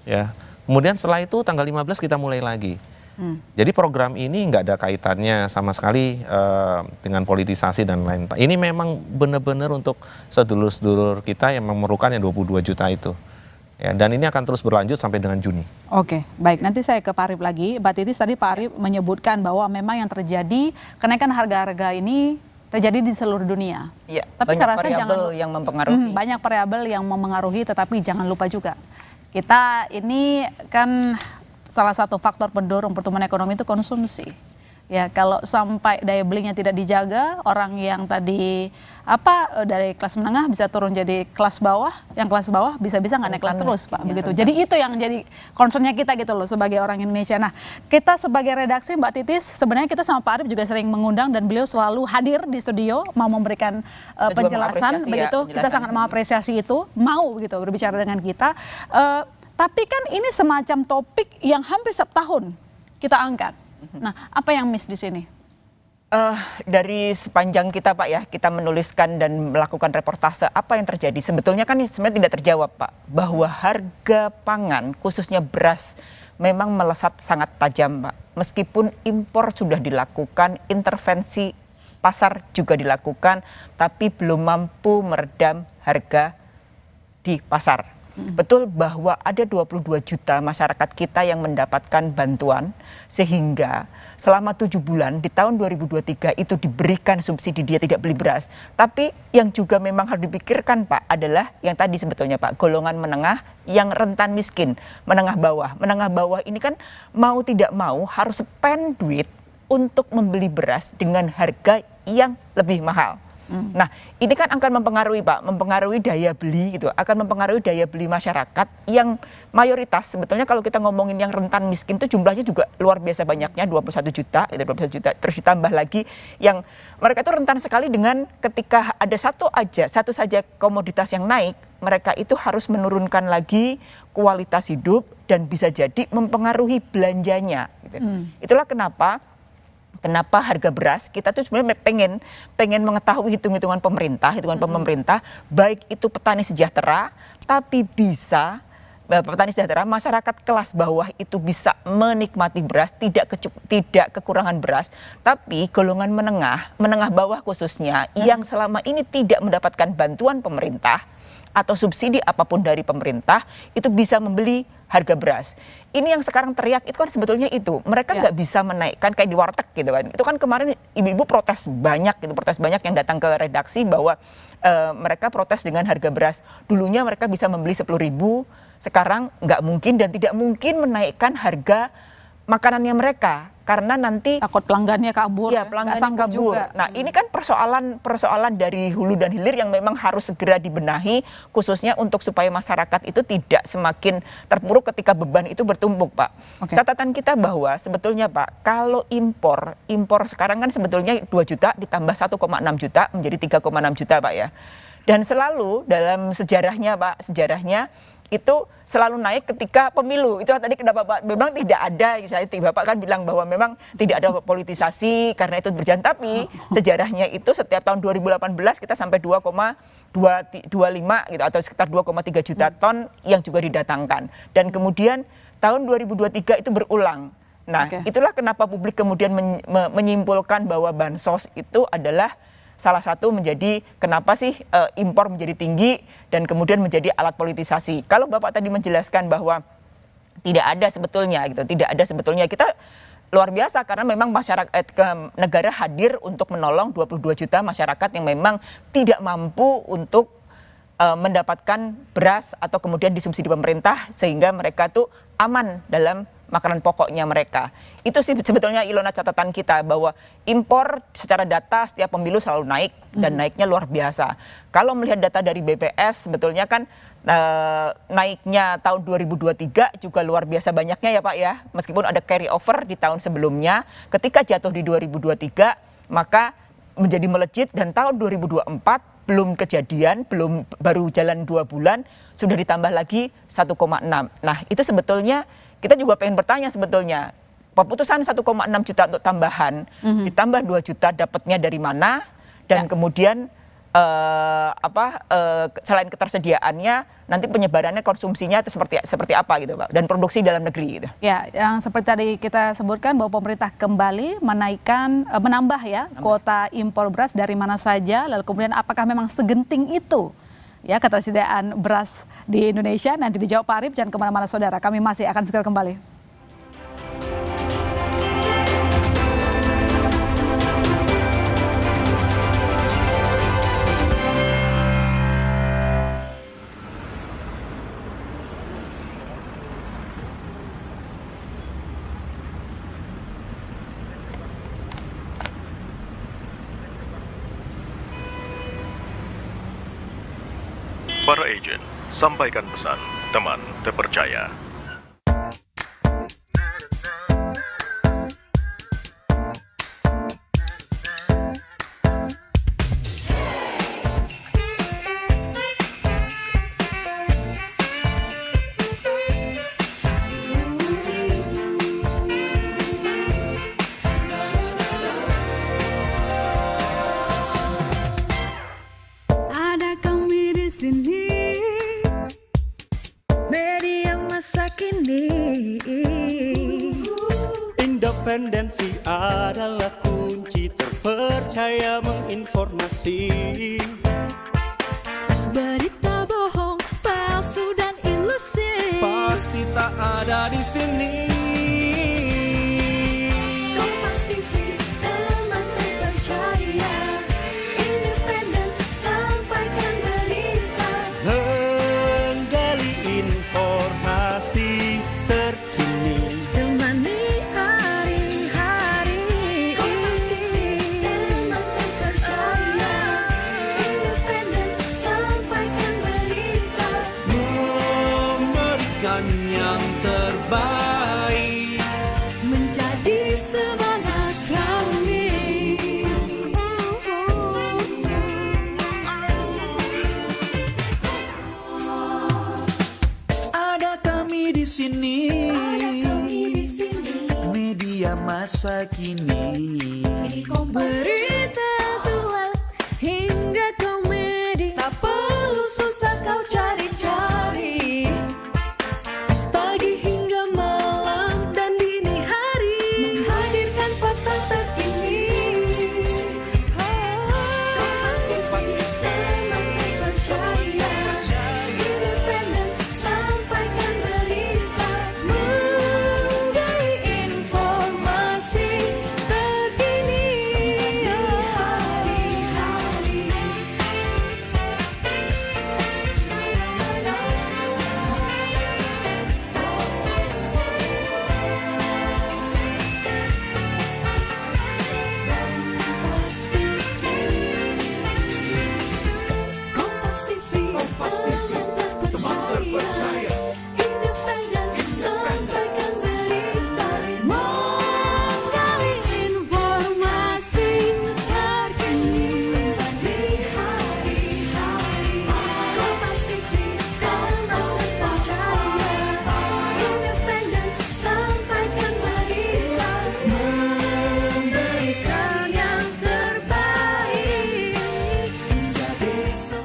Ya. Kemudian setelah itu tanggal 15 kita mulai lagi. Jadi program ini nggak ada kaitannya sama sekali dengan politisasi dan lain. Ini memang benar-benar untuk sedulur-sedulur kita yang memerlukan yang 22 juta itu. Ya, dan ini akan terus berlanjut sampai dengan Juni. Baik. Nanti saya ke Pak Arif lagi. Mbak Titis tadi Pak Arif menyebutkan bahwa memang yang terjadi kenaikan harga-harga ini terjadi di seluruh dunia. Tapi saya rasa yang mempengaruhi. Banyak variabel yang mempengaruhi, tetapi jangan lupa juga kita ini kan salah satu faktor pendorong pertumbuhan ekonomi itu konsumsi. Ya, kalau sampai daya belinya tidak dijaga, orang yang tadi dari kelas menengah bisa turun jadi kelas bawah, yang kelas bawah bisa-bisa nggak naik kelas terus, Pak. Begitu. Jadi itu yang jadi concernnya kita gitu loh sebagai orang Indonesia. Nah, kita sebagai redaksi Mbak Titis, sebenarnya kita sama Pak Arif juga sering mengundang dan beliau selalu hadir di studio mau memberikan penjelasan begitu. Kita sangat mengapresiasi itu, mau gitu berbicara dengan kita. Tapi kan ini semacam topik yang hampir setiap tahun kita angkat. Nah, apa yang miss di sini? Dari sepanjang kita Pak ya, kita menuliskan dan melakukan reportase apa yang terjadi. Sebetulnya kan sebenarnya tidak terjawab Pak, bahwa harga pangan khususnya beras memang melesat sangat tajam Pak. Meskipun impor sudah dilakukan, intervensi pasar juga dilakukan, tapi belum mampu meredam harga di pasar. Betul bahwa ada 22 juta masyarakat kita yang mendapatkan bantuan, sehingga selama 7 bulan di tahun 2023 itu diberikan subsidi, dia tidak beli beras. Tapi yang juga memang harus dipikirkan Pak adalah yang tadi sebetulnya Pak, golongan menengah yang rentan miskin, menengah bawah. Menengah bawah ini kan mau tidak mau harus spend duit untuk membeli beras dengan harga yang lebih mahal. Nah, ini kan akan mempengaruhi Pak, mempengaruhi daya beli gitu, akan mempengaruhi daya beli masyarakat yang mayoritas sebetulnya kalau kita ngomongin yang rentan miskin itu jumlahnya juga luar biasa banyaknya, 21 juta, itu 21 juta, terus ditambah lagi yang mereka itu rentan sekali dengan ketika ada satu saja komoditas yang naik, mereka itu harus menurunkan lagi kualitas hidup dan bisa jadi mempengaruhi belanjanya gitu. Itulah kenapa harga beras kita tuh sebenarnya pengen mengetahui hitung-hitungan pemerintah baik itu petani sejahtera tapi bisa petani sejahtera, masyarakat kelas bawah itu bisa menikmati beras, tidak kekurangan beras, tapi golongan menengah bawah khususnya yang selama ini tidak mendapatkan bantuan pemerintah atau subsidi apapun dari pemerintah itu bisa membeli harga beras. Ini yang sekarang teriak itu kan sebetulnya itu mereka nggak bisa menaikkan kayak di warteg gitu kan. Itu kan kemarin ibu-ibu protes banyak yang datang ke redaksi bahwa mereka protes dengan harga beras. Dulunya mereka bisa membeli 10.000, sekarang nggak mungkin dan tidak mungkin menaikkan harga makanannya mereka karena nanti takut pelanggannya kabur. Ya, pelanggannya kabur. Juga. Nah, ini kan persoalan dari hulu dan hilir yang memang harus segera dibenahi khususnya untuk supaya masyarakat itu tidak semakin terpuruk ketika beban itu bertumpuk, Pak. Catatan kita bahwa sebetulnya, Pak, kalau impor sekarang kan sebetulnya 2 juta ditambah 1,6 juta menjadi 3,6 juta, Pak ya. Dan selalu dalam sejarahnya, Pak, itu selalu naik ketika pemilu. Itu tadi kenapa Pak, memang tidak ada, misalnya Bapak kan bilang bahwa memang tidak ada politisasi karena itu berjalan, tapi sejarahnya itu setiap tahun 2018 kita sampai 2,25 gitu atau sekitar 2,3 juta ton yang juga didatangkan. Dan kemudian tahun 2023 itu berulang. Nah, itulah kenapa publik kemudian menyimpulkan bahwa bansos itu adalah salah satu menjadi kenapa sih impor menjadi tinggi dan kemudian menjadi alat politisasi. Kalau Bapak tadi menjelaskan bahwa tidak ada sebetulnya kita luar biasa karena memang masyarakat negara hadir untuk menolong 22 juta masyarakat yang memang tidak mampu untuk mendapatkan beras atau kemudian disubsidi pemerintah sehingga mereka tuh aman dalam makanan pokoknya mereka. Itu sih sebetulnya Ilona catatan kita bahwa impor secara data setiap pemilu selalu naik dan naiknya luar biasa. Kalau melihat data dari BPS sebetulnya kan naiknya tahun 2023 juga luar biasa banyaknya ya Pak ya. Meskipun ada carry over di tahun sebelumnya, ketika jatuh di 2023 maka menjadi melejit dan tahun 2024 belum kejadian, baru jalan 2 bulan sudah ditambah lagi 1,6. Nah, itu sebetulnya kita juga pengen bertanya sebetulnya keputusan 1,6 juta untuk tambahan ditambah 2 juta dapatnya dari mana dan kemudian selain ketersediaannya nanti penyebarannya konsumsinya seperti apa gitu Pak dan produksi dalam negeri gitu. Ya, yang seperti tadi kita sebutkan bahwa pemerintah kembali menambah kuota impor beras dari mana saja, lalu kemudian apakah memang segenting itu ya ketersediaan beras di Indonesia? Nanti dijawab Pak Arief, jangan kemana-mana saudara, kami masih akan segera kembali. Para agen, sampaikan pesan teman terpercaya. Ada kami di sini, media masa kini. Independensi adalah kunci terpercaya menginformasi. Berita bohong, palsu dan ilusi pasti tak ada di sini. Kompas TV, teman terpercaya, independen, sampaikan berita, Menggali informasi terkini, temani hari-hari. Kompas TV, teman terpercaya, independen, sampaikan berita, Memberikan yang terbaik, menjadi semangat kami. ada kami di sini. Media masa kini. Berita aktual hingga komedi, tak perlu susah kau cari-cari.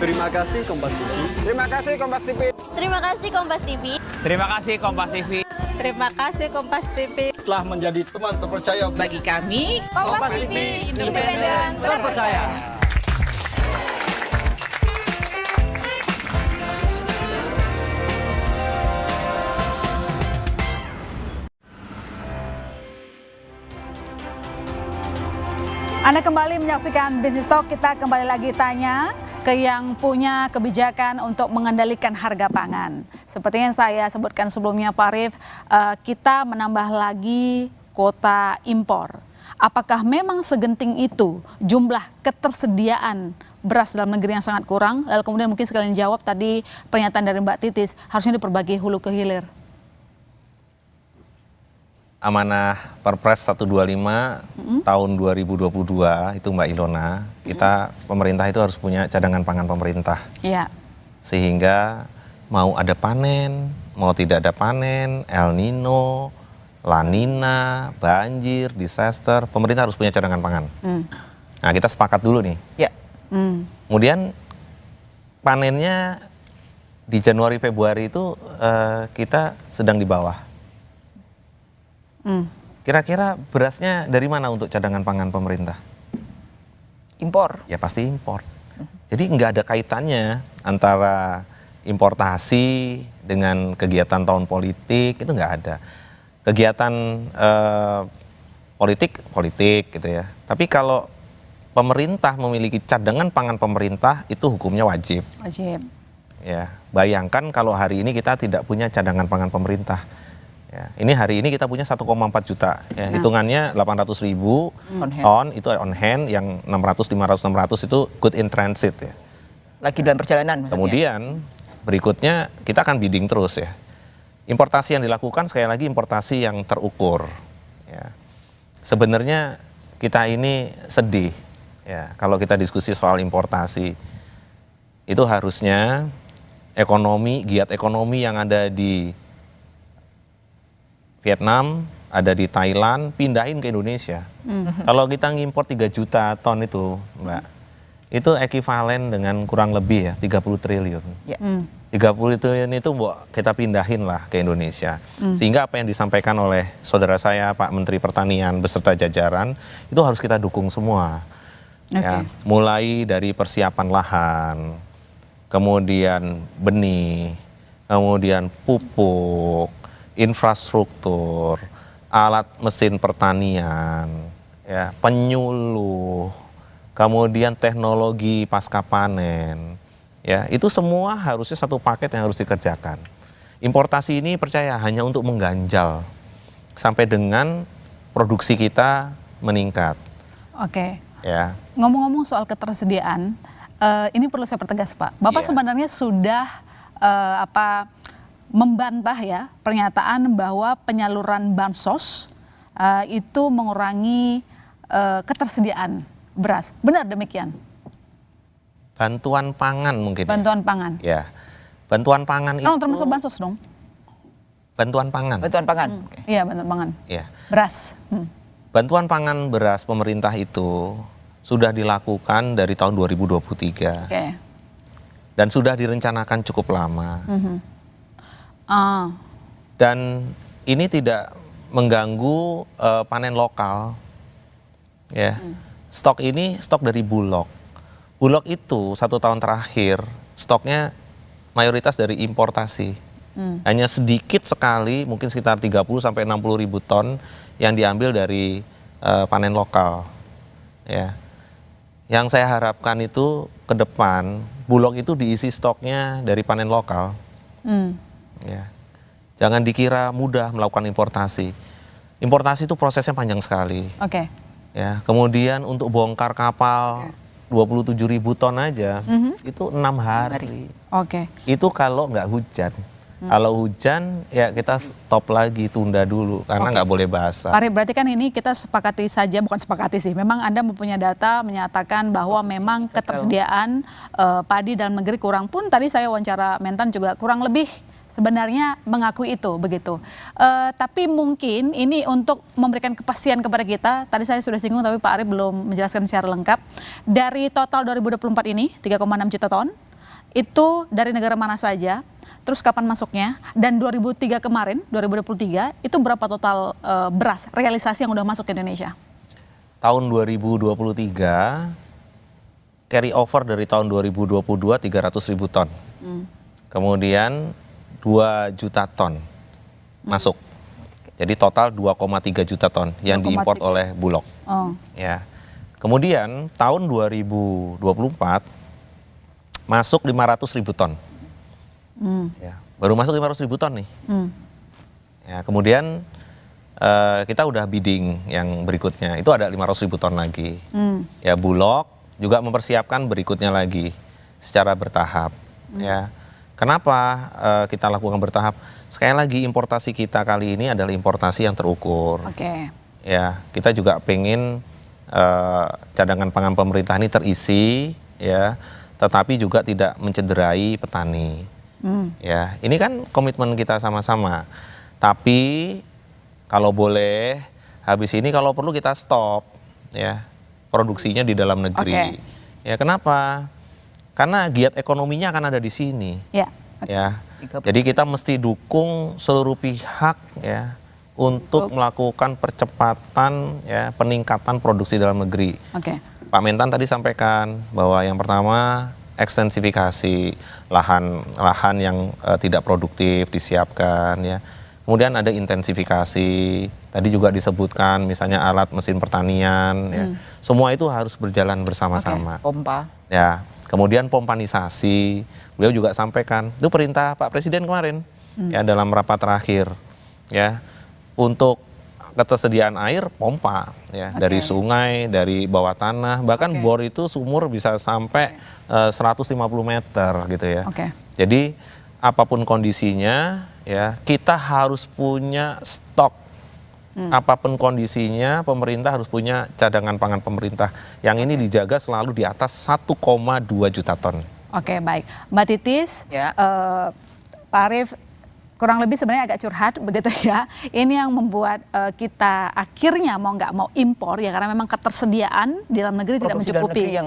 Terima kasih Kompas TV. Terima kasih Kompas TV. Terima kasih Kompas TV. Terima kasih Kompas TV. Terima kasih Kompas TV. Telah menjadi teman terpercaya Bagi kami, Kompas TV, independen, terpercaya. Anda kembali menyaksikan Bisnis Talk. Kita kembali lagi tanya ke yang punya kebijakan untuk mengendalikan harga pangan. Seperti yang saya sebutkan sebelumnya Pak Arief, kita menambah lagi kuota impor. Apakah memang segenting itu jumlah ketersediaan beras dalam negeri yang sangat kurang? Lalu kemudian mungkin sekalian jawab tadi pernyataan dari Mbak Titis, harusnya diperbagi hulu ke hilir. Amanah Perpres 125 tahun 2022 itu Mbak Ilona, kita pemerintah itu harus punya cadangan pangan pemerintah. Iya. Sehingga mau ada panen, mau tidak ada panen, El Nino, La Nina, banjir, disaster, pemerintah harus punya cadangan pangan. Nah, kita sepakat dulu nih. Ya. Kemudian panennya di Januari Februari itu kita sedang di bawah. Kira-kira berasnya dari mana untuk cadangan pangan pemerintah? Impor. Ya pasti impor. Jadi nggak ada kaitannya antara importasi dengan kegiatan tahun politik, itu nggak ada. Kegiatan politik gitu ya. Tapi kalau pemerintah memiliki cadangan pangan pemerintah, itu hukumnya wajib. Wajib. Ya, bayangkan kalau hari ini kita tidak punya cadangan pangan pemerintah. Ya, ini hari ini kita punya 1,4 juta. Ya, hitungannya 800.000 ton itu on hand, yang 600, 500, 600 itu good in transit ya. Lagi dalam perjalanan maksudnya. Kemudian berikutnya kita akan bidding terus ya. Importasi yang dilakukan sekali lagi importasi yang terukur. Ya. Sebenarnya kita ini sedih ya kalau kita diskusi soal importasi. Itu harusnya giat ekonomi yang ada di Vietnam, ada di Thailand, pindahin ke Indonesia. Kalau kita ngimpor 3 juta ton itu, Mbak, itu ekivalen dengan kurang lebih ya 30 triliun. Ya. 30 triliun itu kita pindahin lah ke Indonesia. Sehingga apa yang disampaikan oleh saudara saya Pak Menteri Pertanian beserta jajaran, itu harus kita dukung semua. Ya, mulai dari persiapan lahan, kemudian benih, kemudian pupuk, infrastruktur, alat mesin pertanian, ya, penyuluh, kemudian teknologi pasca panen, ya, itu semua harusnya satu paket yang harus dikerjakan. Importasi ini percaya hanya untuk mengganjal sampai dengan produksi kita meningkat. Oke. Ya. Ngomong-ngomong soal ketersediaan, ini perlu saya pertegas Pak. Bapak sebenarnya sudah membantah ya pernyataan bahwa penyaluran bansos itu mengurangi ketersediaan beras. Benar demikian? Bantuan pangan mungkin. Bantuan pangan. Ya. Bantuan pangan itu. Termasuk bansos dong? Bantuan pangan. Bantuan pangan. Iya, bantuan pangan. Ya. Beras. Bantuan pangan beras pemerintah itu sudah dilakukan dari tahun 2023. Dan sudah direncanakan cukup lama. Dan ini tidak mengganggu panen lokal. Ya. Stok ini stok dari Bulog. Bulog itu 1 tahun terakhir stoknya mayoritas dari importasi. Hanya sedikit sekali, mungkin sekitar 30 sampai 60 ribu ton yang diambil dari panen lokal. Ya. Yang saya harapkan itu ke depan Bulog itu diisi stoknya dari panen lokal. Ya. Jangan dikira mudah melakukan importasi. Importasi itu prosesnya panjang sekali. Ya, kemudian untuk bongkar kapal 27 ribu ton aja itu 6 hari. Itu kalau nggak hujan. Kalau hujan ya kita stop lagi, tunda dulu karena nggak boleh basah. Pak Arief, berarti kan ini kita sepakati saja, bukan sepakati sih. Memang Anda mempunyai data menyatakan bahwa memang ketersediaan padi dalam negeri kurang, pun tadi saya wawancara Mentan juga kurang lebih sebenarnya mengakui itu begitu. Tapi mungkin ini untuk memberikan kepastian kepada kita, tadi saya sudah singgung tapi Pak Arief belum menjelaskan secara lengkap. Dari total 2024 ini 3,6 juta ton, itu dari negara mana saja, terus kapan masuknya, dan 2003 kemarin, 2023, itu berapa total beras realisasi yang udah masuk ke Indonesia? Tahun 2023 carry over dari tahun 2022 300.000 ton. Kemudian 2 juta ton masuk. Jadi total 2,3 juta ton yang diimport oleh Bulog. Ya. Kemudian tahun 2024 masuk 500.000 ton. Ya, baru masuk 500.000 ton nih. Ya, kemudian kita udah bidding yang berikutnya. Itu ada 500.000 ton lagi. Ya, Bulog juga mempersiapkan berikutnya lagi secara bertahap. Ya. Kenapa kita lakukan bertahap? Sekali lagi importasi kita kali ini adalah importasi yang terukur. Ya, kita juga pengen cadangan pangan pemerintah ini terisi, ya, tetapi juga tidak mencederai petani. Ya, ini kan komitmen kita sama-sama. Tapi kalau boleh, habis ini kalau perlu kita stop, ya, produksinya di dalam negeri. Ya, kenapa? Karena giat ekonominya akan ada di sini. Ya, jadi kita mesti dukung seluruh pihak, ya, untuk melakukan percepatan, ya, peningkatan produksi dalam negeri. Pak Mentan tadi sampaikan bahwa yang pertama ekstensifikasi lahan yang tidak produktif disiapkan, ya. Kemudian ada intensifikasi, tadi juga disebutkan misalnya alat mesin pertanian, ya. Semua itu harus berjalan bersama-sama. Pompa. Ya. Kemudian pompanisasi, beliau juga sampaikan, itu perintah Pak Presiden kemarin, ya, dalam rapat terakhir, ya, untuk ketersediaan air pompa, ya, dari sungai, dari bawah tanah, bahkan bor itu sumur bisa sampai 150 meter gitu ya. Jadi apapun kondisinya, ya, kita harus punya stok. Apapun kondisinya, pemerintah harus punya cadangan pangan pemerintah. Yang ini dijaga selalu di atas 1,2 juta ton. Baik. Mbak Titis, Pak Arief, kurang lebih sebenarnya agak curhat begitu ya. Ini yang membuat kita akhirnya mau nggak mau impor, ya, karena memang ketersediaan di dalam negeri tidak mencukupi.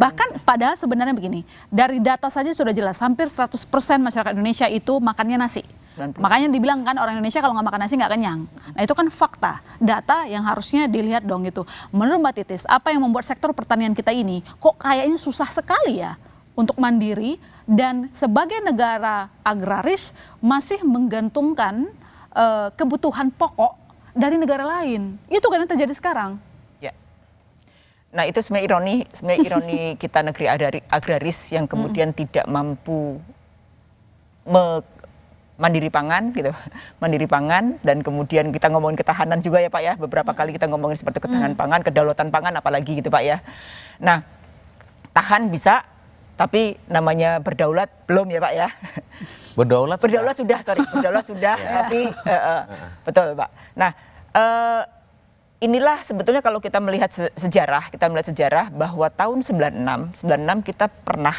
Bahkan padahal sebenarnya begini, dari data saja sudah jelas, hampir 100% masyarakat Indonesia itu makannya nasi. Makanya dibilang kan orang Indonesia kalau nggak makan nasi nggak kenyang. Nah itu kan fakta, data yang harusnya dilihat dong gitu. Menurut Mbak Titis, apa yang membuat sektor pertanian kita ini kok kayaknya susah sekali ya untuk mandiri, dan sebagai negara agraris masih menggantungkan kebutuhan pokok dari negara lain. Itu kan yang terjadi sekarang. Ya. Nah itu sebenarnya ironi kita negeri agraris yang kemudian tidak mampu mandiri pangan gitu, mandiri pangan, dan kemudian kita ngomongin ketahanan juga ya Pak ya, beberapa kali kita ngomongin seperti ketahanan pangan, kedaulatan pangan apalagi gitu Pak ya. Nah tahan bisa, tapi namanya berdaulat belum ya Pak ya. Berdaulat sudah, tapi betul Pak. Nah inilah sebetulnya kalau kita melihat sejarah bahwa tahun 96 kita pernah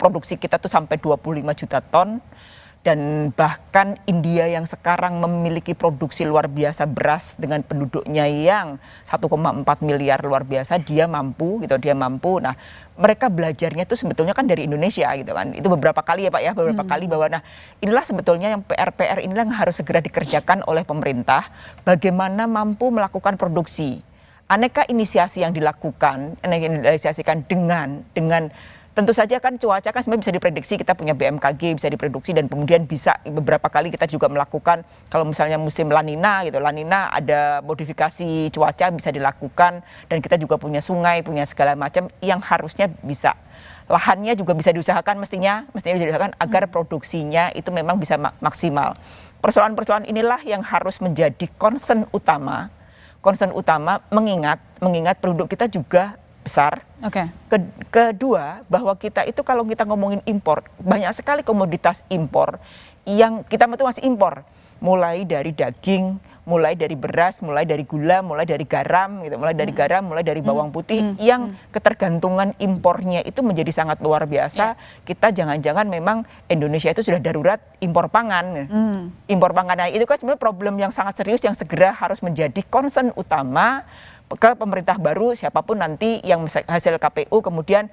produksi kita tuh sampai 25 juta ton, dan bahkan India yang sekarang memiliki produksi luar biasa beras dengan penduduknya yang 1,4 miliar luar biasa, dia mampu. Nah, mereka belajarnya itu sebetulnya kan dari Indonesia gitu kan. Itu beberapa kali ya Pak ya, beberapa kali bahwa nah inilah sebetulnya yang PR inilah yang harus segera dikerjakan oleh pemerintah, bagaimana mampu melakukan produksi. Aneka inisiasi yang dilakukan, dengan tentu saja kan cuaca kan sebenarnya bisa diprediksi, kita punya BMKG bisa diprediksi, dan kemudian bisa beberapa kali kita juga melakukan kalau misalnya musim La Nina gitu, La Nina ada modifikasi cuaca bisa dilakukan, dan kita juga punya sungai, punya segala macam yang harusnya bisa. Lahannya juga bisa diusahakan mestinya bisa diusahakan agar produksinya itu memang bisa maksimal. Persoalan-persoalan inilah yang harus menjadi concern utama mengingat penduduk kita juga besar. Kedua, bahwa kita itu kalau kita ngomongin impor, banyak sekali komoditas impor yang kita itu masih impor, mulai dari daging, mulai dari beras, mulai dari gula, mulai dari garam gitu, mulai dari bawang putih, yang ketergantungan impornya itu menjadi sangat luar biasa. Kita jangan-jangan memang Indonesia itu sudah darurat impor pangan. Impor pangan, nah itu kan sebenarnya problem yang sangat serius yang segera harus menjadi concern utama ke pemerintah baru siapapun nanti yang hasil KPU kemudian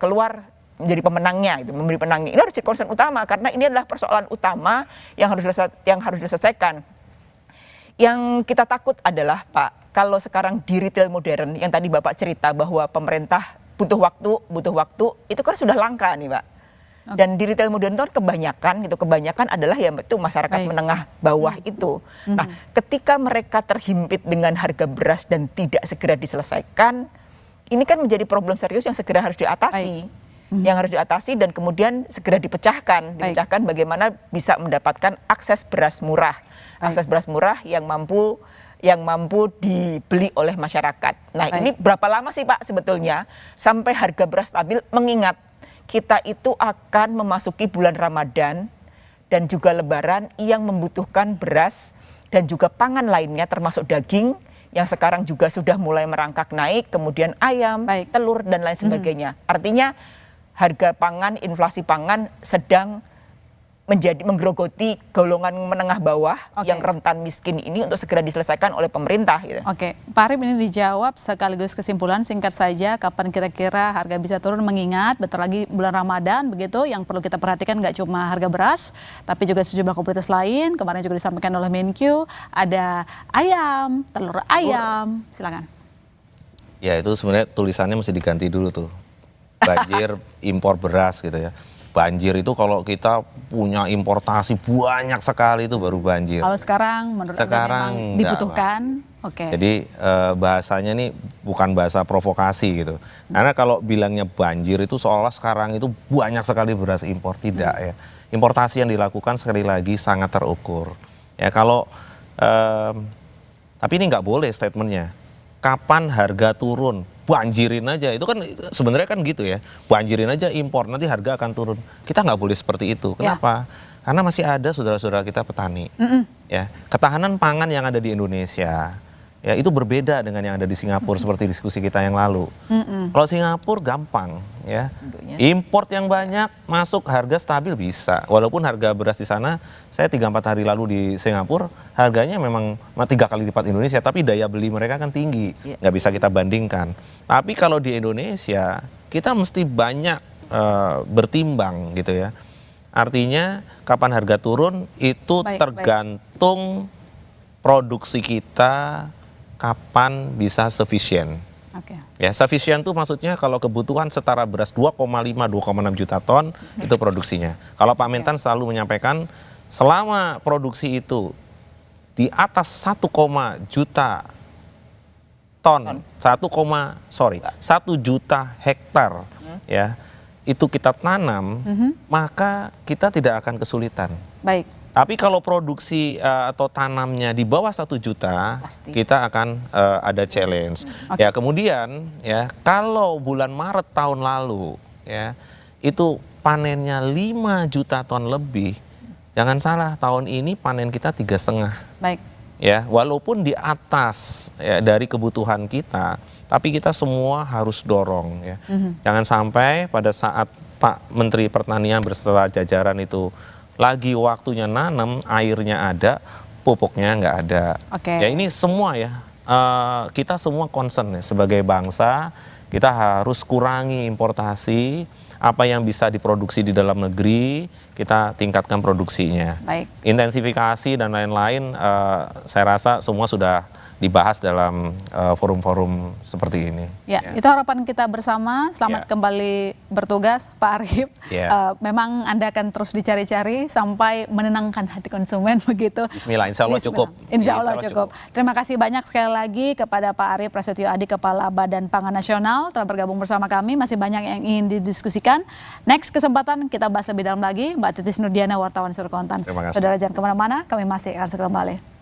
keluar menjadi pemenangnya, gitu, memberi penangnya. Ini harus jadi concern utama karena ini adalah persoalan utama yang harus diselesaikan. Yang kita takut adalah Pak, kalau sekarang di retail modern yang tadi Bapak cerita bahwa pemerintah butuh waktu, itu kan sudah langka nih Pak. Dan di retail modern itu kebanyakan adalah ya itu masyarakat menengah bawah itu. Nah, ketika mereka terhimpit dengan harga beras dan tidak segera diselesaikan, ini kan menjadi problem serius yang segera harus diatasi. Yang harus diatasi dan kemudian segera dipecahkan bagaimana bisa mendapatkan akses beras murah. Akses beras murah yang mampu dibeli oleh masyarakat. Nah, ini berapa lama sih Pak sebetulnya sampai harga beras stabil, mengingat kita itu akan memasuki bulan Ramadan dan juga Lebaran yang membutuhkan beras dan juga pangan lainnya termasuk daging yang sekarang juga sudah mulai merangkak naik, kemudian ayam, telur dan lain sebagainya. Artinya harga pangan, inflasi pangan sedang menggerogoti golongan menengah bawah yang rentan miskin ini untuk segera diselesaikan oleh pemerintah. Gitu. Oke, Pak Arif ini dijawab sekaligus kesimpulan singkat saja, kapan kira-kira harga bisa turun, mengingat bentar lagi bulan Ramadan begitu, yang perlu kita perhatikan nggak cuma harga beras, tapi juga sejumlah komoditas lain. Kemarin juga disampaikan oleh Menkyu, ada ayam, telur ayam, silakan. Ya itu sebenarnya tulisannya mesti diganti dulu tuh. Banjir impor beras gitu ya. Banjir itu kalau kita punya importasi banyak sekali itu baru banjir. Kalau sekarang menurut Anda memang dibutuhkan? Oke. Jadi bahasanya ini bukan bahasa provokasi gitu. Karena kalau bilangnya banjir itu seolah sekarang itu banyak sekali beras impor. Tidak ya. Importasi yang dilakukan sekali lagi sangat terukur. Ya kalau tapi ini nggak boleh statementnya. Kapan harga turun? Banjirin aja, itu kan sebenarnya kan gitu ya, banjirin aja impor, nanti harga akan turun. Kita nggak boleh seperti itu. Kenapa? Karena masih ada saudara-saudara kita petani. Ya, ketahanan pangan yang ada di Indonesia, ya itu berbeda dengan yang ada di Singapura seperti diskusi kita yang lalu. Kalau Singapura gampang, ya, import yang banyak, masuk harga stabil bisa. Walaupun harga beras di sana, saya 3-4 hari lalu di Singapura, harganya memang 3 kali lipat Indonesia, tapi daya beli mereka kan tinggi, nggak bisa kita bandingkan. Tapi kalau di Indonesia, kita mesti banyak bertimbang gitu ya. Artinya kapan harga turun itu tergantung produksi kita kapan bisa sufficient. Ya, sufficient itu maksudnya kalau kebutuhan setara beras 2,5-2,6 juta ton itu produksinya. Kalau Pak Mentan selalu menyampaikan selama produksi itu di atas 1 juta ton, 1 juta hektar ya, itu kita tanam, maka kita tidak akan kesulitan. Baik. Tapi kalau produksi atau tanamnya di bawah 1 juta, kita akan ada challenge. Ya, kemudian ya kalau bulan Maret tahun lalu ya itu panennya 5 juta ton lebih. Jangan salah, tahun ini panen kita 3,5. Baik. Ya, walaupun di atas ya, dari kebutuhan kita, tapi kita semua harus dorong ya. Jangan sampai pada saat Pak Menteri Pertanian beserta jajaran itu lagi waktunya nanam, airnya ada, pupuknya nggak ada. Ya ini semua ya, kita semua concern ya, sebagai bangsa kita harus kurangi importasi, apa yang bisa diproduksi di dalam negeri, kita tingkatkan produksinya. Baik. Intensifikasi dan lain-lain, saya rasa semua sudah dibahas dalam forum-forum seperti ini. Ya, itu harapan kita bersama. Selamat kembali bertugas, Pak Arif. Memang Anda akan terus dicari-cari sampai menenangkan hati konsumen begitu. Bismillah, insya Allah cukup. Insya Allah cukup. Terima kasih banyak sekali lagi kepada Pak Arif Prasetyo Adi, Kepala Badan Pangan Nasional, telah bergabung bersama kami. Masih banyak yang ingin didiskusikan. Next kesempatan kita bahas lebih dalam lagi. Mbak Titis Nurdiana, wartawan Surkontan. Saudara jangan kemana-mana, kami masih akan segera kembali.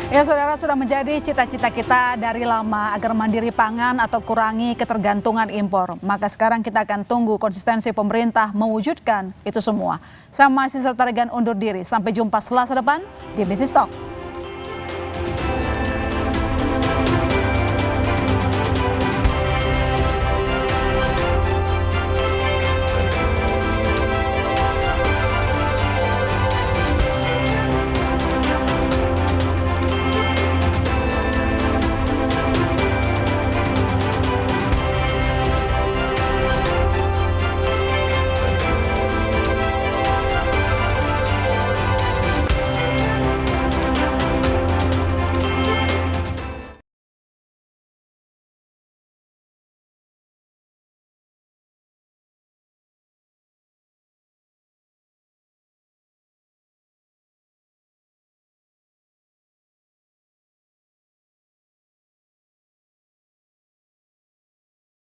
Ya saudara, sudah menjadi cita-cita kita dari lama agar mandiri pangan atau kurangi ketergantungan impor. Maka sekarang kita akan tunggu konsistensi pemerintah mewujudkan itu semua. Saya masih Tarigan undur diri. Sampai jumpa Selasa depan di Business Talk.